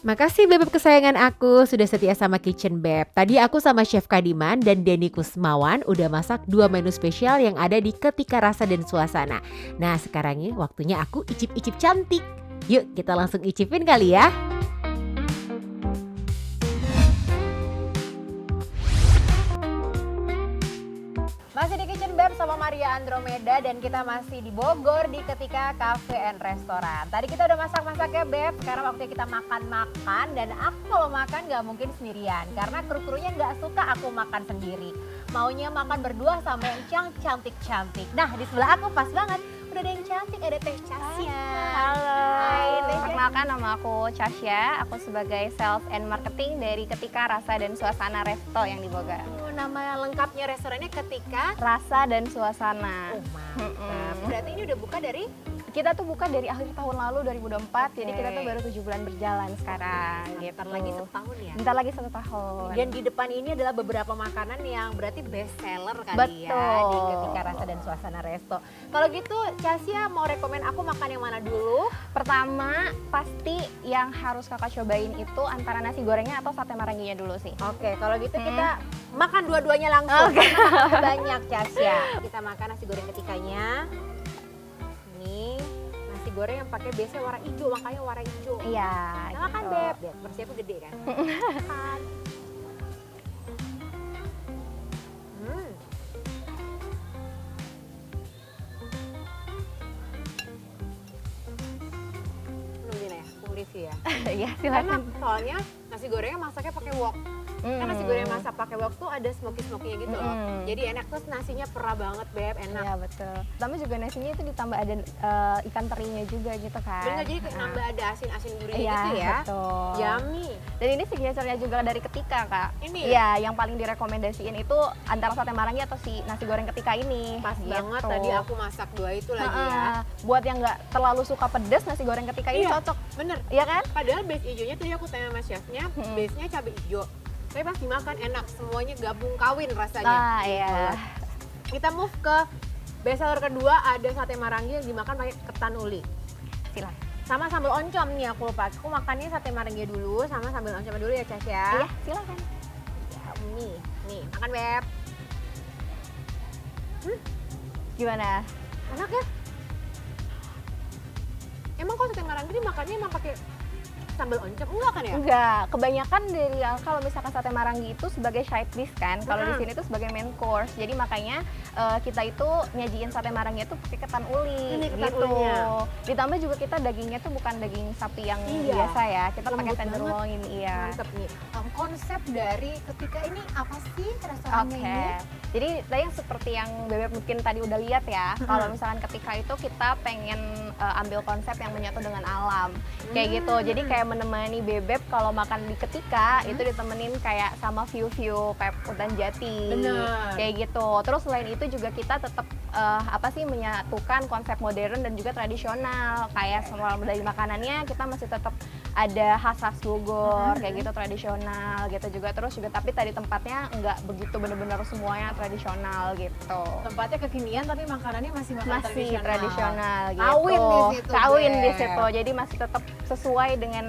Makasih bebek kesayangan aku sudah setia sama Kitchen Beb. Tadi aku sama Chef Kadiman dan Denny Kusmawan udah masak 2 menu spesial yang ada di Ketika Rasa dan Suasana. Nah sekarang ini waktunya aku icip-icip cantik. Yuk kita langsung icipin kali ya. Masih di Kitchen Beb sama Maria Andromeda dan kita masih di Bogor di Ketika Cafe and Restoran. Tadi kita udah masak-masak ya Beb, sekarang waktunya kita makan-makan dan aku kalau makan gak mungkin sendirian karena kru-krunya gak suka aku makan sendiri. Maunya makan berdua sama yang cantik-cantik. Nah di sebelah aku pas banget, udah ada yang cantik, ada Teh Casya. Halo, Hai, Teh Casya. perkenalkan nama aku Casya, aku sebagai Sales and Marketing dari Ketika Rasa dan Suasana Resto yang di Bogor. Nama lengkapnya restorannya Ketika Rasa dan Suasana. Oh mantap. Berarti ini udah buka dari? Kita tuh buka dari akhir tahun lalu 2024, jadi kita tuh baru 7 bulan berjalan sekarang. Bentar lagi setahun ya? Bentar lagi 1 tahun. Dan di depan ini adalah beberapa makanan yang berarti best seller kali ya Betul. di Ketika Rasa dan Suasana Resto. Kalau gitu Casya mau rekomen aku makan yang mana dulu? Pertama, pasti yang harus kakak cobain itu antara nasi gorengnya atau sate maranginya dulu sih. Oke, kalau gitu kita makan dua-duanya langsung. Karena banyak Casya. Kita makan nasi goreng ketikanya. Ini nasi goreng yang pakai biasanya warna hijau, makanya warna hijau. Iya. Nah, makan gitu. Beb. Lihat, porsinya gede kan? Makan. Belum Dina ya, aku review ya. Iya, Enak, silakan. soalnya nasi gorengnya masaknya pakai wok. Kan nasi goreng masak pakai wok tuh ada smoky-smokynya gitu loh. Jadi enak, terus nasinya perah banget Beb, enak. Iya betul. Pertama juga nasinya itu ditambah ada ikan terinya juga gitu kan. Bener, jadi kayak nambah ada asin-asin gurih Iya, gitu ya. betul. Yummy. Dan ini signature-nya juga dari Ketika kak. Ini Iya, yang paling direkomendasiin itu antara sate marangi atau si nasi goreng Ketika ini. pas gitu. banget tadi aku masak dua itu lagi ya. Buat yang nggak terlalu suka pedas, nasi goreng Ketika ini Iya. cocok. Bener. Iya kan? Padahal base hijaunya tadi aku tanya sama chefnya, base-nya cabai hijau. Tapi pas dimakan enak, semuanya gabung kawin rasanya. Nah, iya. Kita move ke best seller kedua, ada sate marangi yang dimakan pakai ketan uli. Silakan. Sama sambal oncom nih aku lupa. Aku makannya sate marangi dulu sama sambal oncom dulu ya Cas ya. Iya, silakan. Nih, makan Beb. Gimana? Enak ya? Emang kalau sate marangi dimakannya emang pakai sambal oncom? Enggak kan ya? Enggak, kebanyakan dari kalau misalkan sate marangi itu sebagai side dish kan. Kalau di sini tuh sebagai main course. Jadi makanya kita itu nyajiin sate marangi itu pakai ketan uli Ini ketan gitu. ulinya. Ditambah juga kita dagingnya tuh bukan daging sapi yang Iya. biasa ya. Kita pakai Lembut tenderloin, iya. Mantep nih. Konsep dari Ketika ini apa sih restorannya Oke. ini? Jadi tadi yang seperti yang Bebek mungkin tadi udah lihat ya. Kalau misalkan Ketika itu kita pengen ambil konsep yang menyatu dengan alam. Kayak gitu. Jadi kayak menemani Bebek kalau makan di Ketika itu ditemenin kayak sama view-view kayak hutan jati. Bener. Kayak gitu. Terus selain itu juga kita tetap menyatukan konsep modern dan juga tradisional. Kayak semua dari makanannya kita masih tetap ada khas-khas Bogor kayak gitu tradisional gitu juga. Terus juga tapi tadi tempatnya nggak begitu bener-bener semuanya tradisional gitu. Tempatnya kekinian tapi makanannya masih Masih tradisional gitu. Kawin di situ, Kawin di Beb. situ. Jadi masih tetap sesuai dengan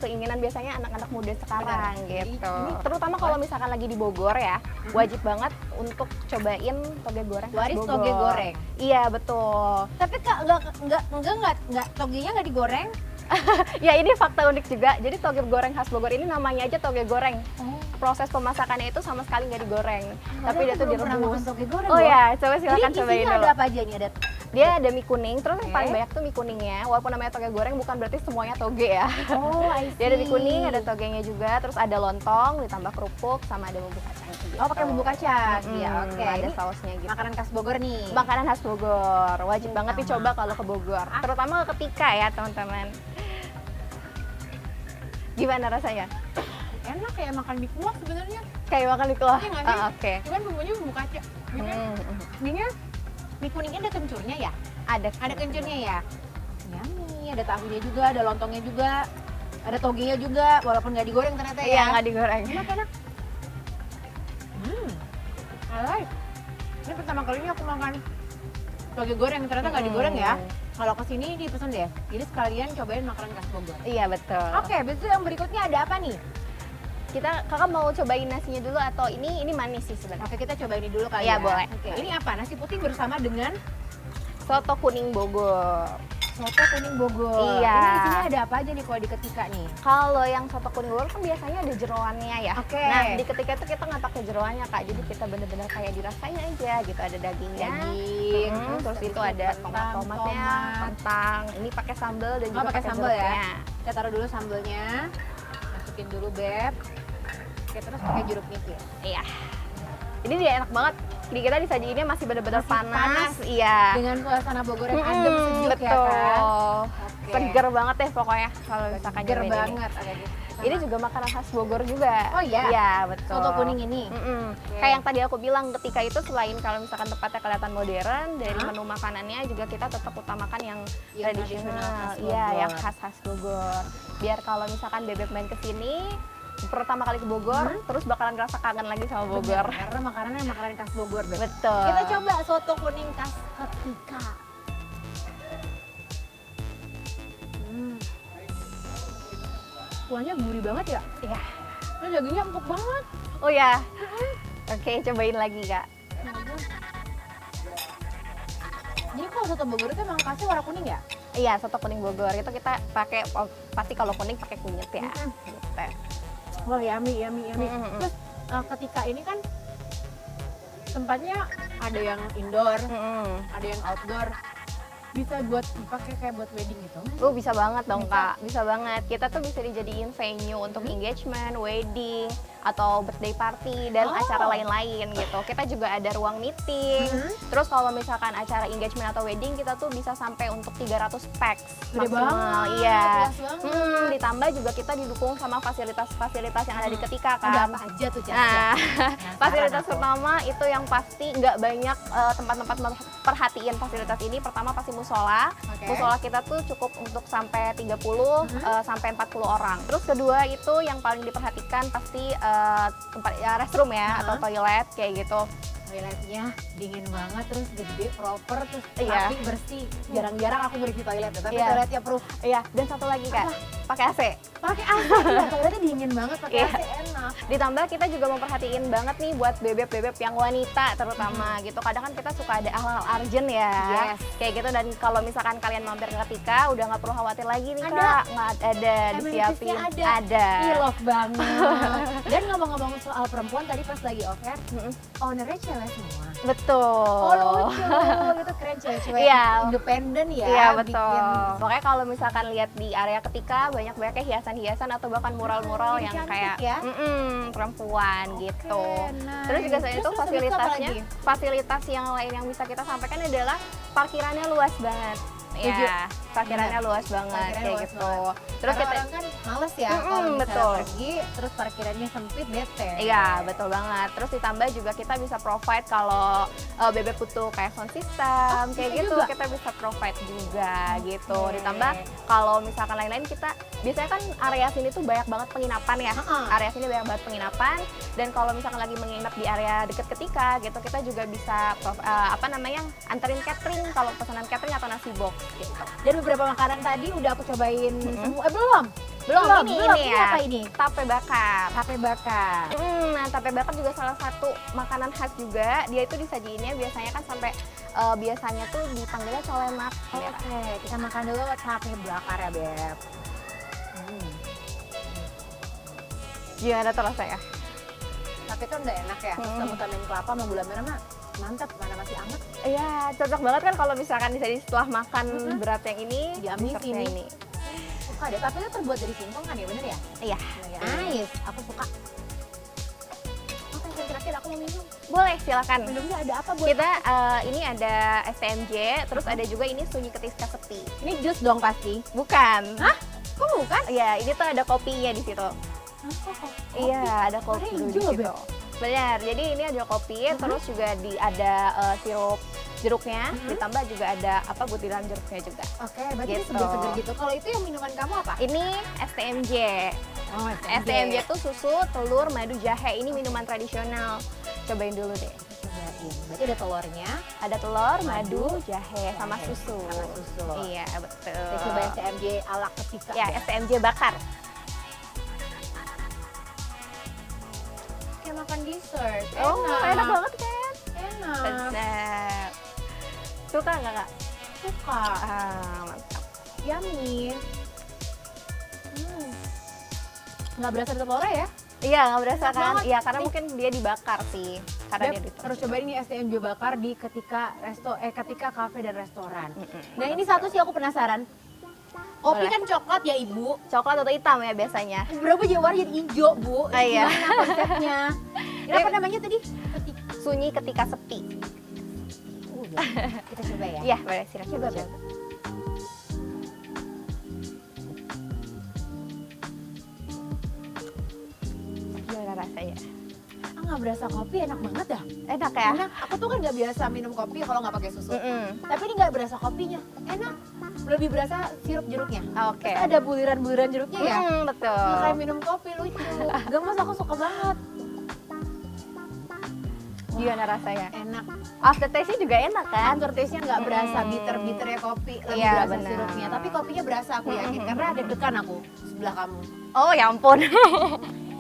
keinginan biasanya anak-anak muda sekarang gitu. Ini Terutama kalau misalkan lagi di Bogor ya, wajib banget untuk cobain toge goreng khas Waris Bogor. toge goreng. Iya, betul. Tapi Kak enggak togenya enggak digoreng. Ya ini fakta unik juga. Jadi toge goreng khas Bogor ini namanya aja toge goreng. Proses pemasakannya itu sama sekali nggak digoreng, tapi dia tuh direbus. Toge goreng. Oh ya, coba silakan Jadi cobain isinya dulu. ada apa aja nih? Ada Dia ada mie kuning, terus yang Oke. paling banyak tuh mie kuningnya. Walaupun namanya toge goreng bukan berarti semuanya toge ya. Oh, I see. Dia ada mie kuning, ada togenya juga, terus ada lontong, ditambah kerupuk, sama ada bumbu kacang. Gitu. Oh, pakai bumbu kacang. Iya, oke. Ada Ini sausnya gitu. makanan khas Bogor nih. Makanan khas Bogor, wajib banget Sama. dicoba kalau ke Bogor. Terutama Ketika ya teman-teman. Gimana rasanya? Enak kayak makan mie kuah sebenarnya. Kayak makan di keluar. Iya nggak sih? Oke. Cuman bumbunya bumbu kacang. Ini mie kuningnya ada kencurnya ya? Ada kencurnya ya? Yummy, ada tahunya juga, ada lontongnya juga, ada togenya juga, walaupun nggak digoreng ternyata Iya, ya. nggak digoreng. Enak. I like. Ini pertama kalinya aku makan toge goreng, ternyata nggak digoreng ya. Kalau kesini dipesan deh, jadi sekalian cobain makanan khas Bogor. Iya betul. Oke, besok yang berikutnya ada apa nih? Kakak mau cobain nasinya dulu atau ini manis sih sebenarnya? Oke, kita coba ini dulu kali Iya, ya. boleh. Oke, ini apa? Nasi putih bersama dengan Soto kuning Bogor. soto kuning Bogor. Iya. Ini di sini ada apa aja nih kalau di ketika nih? Kalau yang soto kuning Bogor kan biasanya ada jeroannya ya. Oke. Nah, di ketika itu kita nggak pakai jeroannya Kak. Jadi kita bener-bener kayak dirasain aja gitu, ada dagingnya. Daging, Terus itu ada tomatnya, kentang. Ini pakai sambal dan juga pakai sambal jeruknya. ya. Kita taruh dulu sambelnya. Masukin dulu, Beb. Oke, terus pakai jeruk nipis. Iya. Ini dia enak banget. Di kita disajiinnya masih bener-bener Masih panas. panas. Iya. Dengan suasana Bogor yang adem sejuk betul. ya kan? Oke. Seger banget deh pokoknya kalau misalkan Seger nyobain ini. banget. Oke, gitu. Ini juga makanan khas Bogor juga. Oh iya? Iya, betul. Soto kuning ini. Oke. Kayak yang tadi aku bilang, ketika itu selain kalau misalkan tempatnya kelihatan modern, dari menu makanannya juga kita tetap utamakan yang Yang tradisional tradisional. khas Iya, Bogor. yang khas-khas Bogor. Biar kalau misalkan bebek main ke sini, pertama kali ke Bogor, terus bakalan ngerasa kangen lagi sama Bogor. Bener, karena makanannya makanan khas Bogor, Beb. Betul. Kita coba soto kuning khas ketika. Kuahnya gurih banget ya? Iya. Terus dagingnya empuk banget. Oh ya. Oke, cobain lagi, Kak. Jadi kalau soto Bogor itu emang khasnya warna kuning ya? Iya, soto kuning Bogor itu kita pakai pasti kalau kuning pakai kunyit ya. Gitu. Wah, yummy, yummy, yummy. Mm-mm. Terus ketika ini kan tempatnya ada yang indoor, ada yang outdoor. Bisa buat dipakai kayak buat wedding gitu. Bisa banget dong Bisa. Kak, bisa banget. Kita tuh bisa dijadiin venue untuk engagement, wedding, atau birthday party, dan Oh. acara lain-lain gitu. Kita juga ada ruang meeting. Terus kalau misalkan acara engagement atau wedding, kita tuh bisa sampai untuk 300 pax Gede maksimal. banget, Iya. luas banget. Ditambah juga kita didukung sama fasilitas-fasilitas yang ada di ketika kan. Ada apa aja tuh, Cas? Nah, fasilitas aku. pertama itu yang pasti nggak banyak tempat-tempat perhatiin fasilitas ini. Pertama pasti musola. Oke. Musola kita tuh cukup untuk sampai 30 sampai 40 orang. Terus kedua itu yang paling diperhatikan pasti tempat restroom ya atau toilet kayak gitu. Toiletnya dingin banget, terus gede, proper, terus Iya. rapi, bersih. Jarang-jarang aku bersih toilet, tapi Iya. toiletnya proof. Iya, dan satu lagi Kak, pakai AC. Pakai AC, ya, toiletnya dingin banget, pakai Iya. AC enak. Ditambah kita juga memperhatiin banget nih buat bebek-bebek yang wanita terutama gitu. Kadang kan kita suka ada hal-hal urgent ya. Yes. Kayak gitu, dan kalau misalkan kalian mampir ke Tika udah nggak perlu khawatir lagi nih Ada. Kak. Nggak ada Amenities-nya disiapin. ada. Ih, love banget. Dan ngomong-ngomong soal perempuan, tadi pas lagi off-air, ownernya cewek semua. Betul. Oh, lucu. Itu keren, cewek-cewek Iya. independen ya. Iya betul. bikin. Makanya kalau misalkan lihat di area Ketika banyak-banyaknya hiasan-hiasan atau bahkan mural-mural Jadi yang cantik kayak ya. perempuan gitu. nice. Terus juga selain itu Terus habis itu apa fasilitasnya, lagi? fasilitas yang lain yang bisa kita sampaikan adalah parkirannya luas banget. Setuju. Ya, parkirannya luas banget Parkirannya kayak luas gitu. banget. Terus Karena kita orang kan males ya Mm-mm, kalau misalnya betul. pergi, terus parkirannya sempit, bete. Iya, betul banget. Terus ditambah juga kita bisa provide kalau bebek butuh kayak sound system, kayak bisa gitu juga? kita bisa provide juga gitu. Oke. Ditambah kalau misalkan lain-lain kita biasanya kan area sini tuh banyak banget penginapan ya. Heeh. Area sini banyak banget penginapan, dan kalau misalkan lagi menginap di area deket Ketika gitu, kita juga bisa anterin catering kalau pesanan catering atau nasi box gitu. Dan beberapa makanan tadi udah aku cobain semua. Belum. Belum, ini ini ya. apa ini? Tape bakar. Tape bakar. Nah, tape bakar juga salah satu makanan khas juga. Dia itu disajiinnya biasanya kan sampai biasanya tuh dipanggilnya colenak. Oke, kita makan dulu tape bakar ya, Beb. Gimana tuh rasanya? Tape kan udah enak ya. Terus kamu tambahin kelapa sama gula merah mah mantap, mana masih anget. Iya, cocok banget kan kalau misalkan disajiin setelah makan berat yang ini, Yummy dessertnya ini. Suka deh, tapi itu terbuat dari singkong kan ya, bener ya? Iya. Nice, aku suka. Oke, yang terakhir aku mau minum. Boleh, silakan. Minumnya ada apa buat? Kita ini ada STMJ, terus ada juga ini sunyi ketiska sepi. Ini jus dong pasti. Bukan. Hah? Kok bukan? Iya, ini tuh ada kopinya di situ. Iya, ada kopi Warnanya di hijau, situ. Beb. Benar. Jadi ini ada kopi, terus juga ada sirup jeruknya, ditambah juga ada butiran jeruknya juga. Oke, berarti ini Gitu. segar-segar gitu. Kalau itu yang minuman kamu apa? Ini STMJ. Oh, STMJ tuh susu, telur, madu, jahe. Ini minuman tradisional. Cobain dulu deh. Cobain. Berarti ada telurnya, Ada telur, madu, Madu, jahe, sama jahe, susu. sama susu. Iya, betul. Kita coba STMJ ala ketika. Ya, STMJ bakar. Kayak makan dessert. Oh, enak banget kan? Enak. Sedap. Suka nggak, Kak? Suka. Mantap. Yummy. Nggak berasa ada telurnya ya? Iya, nggak berasa Enak kan? banget. Iya, karena mungkin dia dibakar sih. Karena Beb, dia ditumis. harus cobain ini STMJ bakar di ketika kafe dan restoran. Mm-mm. Nah ini satu sih aku penasaran. Kopi Boleh. kan coklat ya ibu. Coklat atau hitam ya biasanya? Berapa warna jadi hijau bu? Iya. Gimana konsepnya? Ini apa namanya tadi? Ketika. Sunyi ketika sepi. Kita coba ya. Iya, boleh silakan. Coba Beb. Gimana rasanya? Nggak berasa kopi, enak banget dah. Enak ya? Enak. Aku tuh kan nggak biasa minum kopi kalau nggak pakai susu. Mm-mm. Tapi ini nggak berasa kopinya. Enak. Lebih berasa sirup jeruknya. Oke. Terus ada buliran-buliran jeruknya ya. Betul. Nggak kayak minum kopi lucu. Gemes aku suka banget. Gimana rasanya? Enak. After taste-nya juga enak kan? Aftertaste-nya nggak berasa Hmm. bitter-bitter ya kopi, lebih Iya, berasa benar. sirupnya. Tapi kopinya berasa aku yakin karena ada dekan aku sebelah kamu. Oh ya ampun.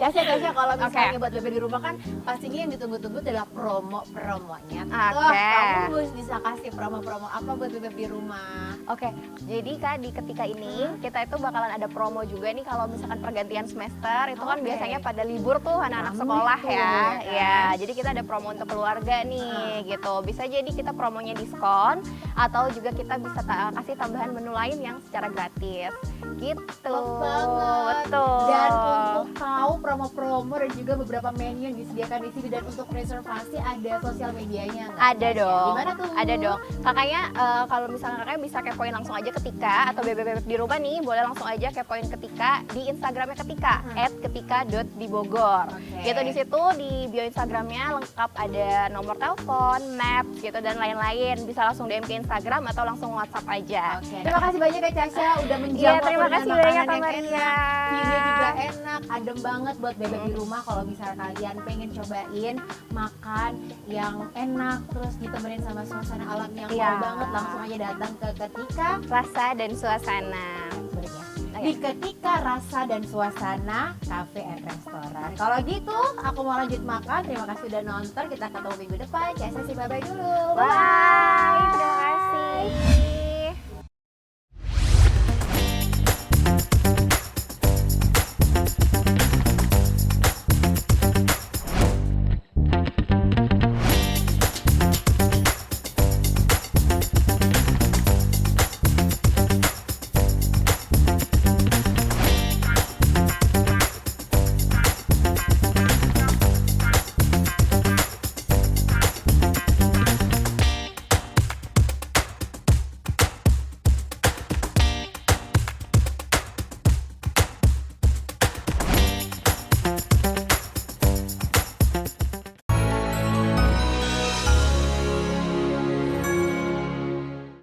Tasya kalau misalnya Oke. buat bebe di rumah kan pastinya yang ditunggu-tunggu adalah promo-promonya. Oke. Kamu bisa kasih promo-promo apa buat bebe di rumah? Oke, jadi Kak di ketika ini kita itu bakalan ada promo juga nih kalau misalkan pergantian semester itu kan Oke. biasanya pada libur tuh anak-anak Rame sekolah tuh, ya. ya kan? Ya, jadi kita ada promo untuk keluarga nih gitu. Bisa jadi kita promonya diskon atau juga kita bisa kasih tambahan menu lain yang secara gratis. Gitu. Love banget. Betul. Dan untuk tahu promo-promo dan juga beberapa menu yang disediakan di sini dan untuk reservasi ada sosial medianya nggak? Ada Tasya? dong. Gimana tuh? Ada dong. Kakaknya kalau misalnya kakaknya bisa kepoin langsung aja ketika atau bebek di rumah nih boleh langsung aja kepoin ketika di Instagramnya ketika @ketika.dibogor. Oke. Gitu di situ di bio Instagramnya lengkap ada nomor telepon, maps gitu dan lain-lain. Bisa langsung DM ke Instagram atau langsung WhatsApp aja. Oke. Terima kasih banyak ya Casya udah Iya, menjawab terima dengan kasih makanan banyak Kak yang Maria. enak. View-nya juga enak, adem banget buat bebek di rumah kalau misalnya kalian pengen cobain makan yang enak terus ditemenin sama suasana alam yang Iya. wow banget, langsung aja datang ke ketika Rasa dan suasana. sebenarnya. Oke. Di ketika rasa dan suasana cafe and restoran. Kalau gitu, aku mau lanjut makan. Terima kasih udah nonton. Kita ketemu minggu depan. Casya sih bye-bye dulu. Bye.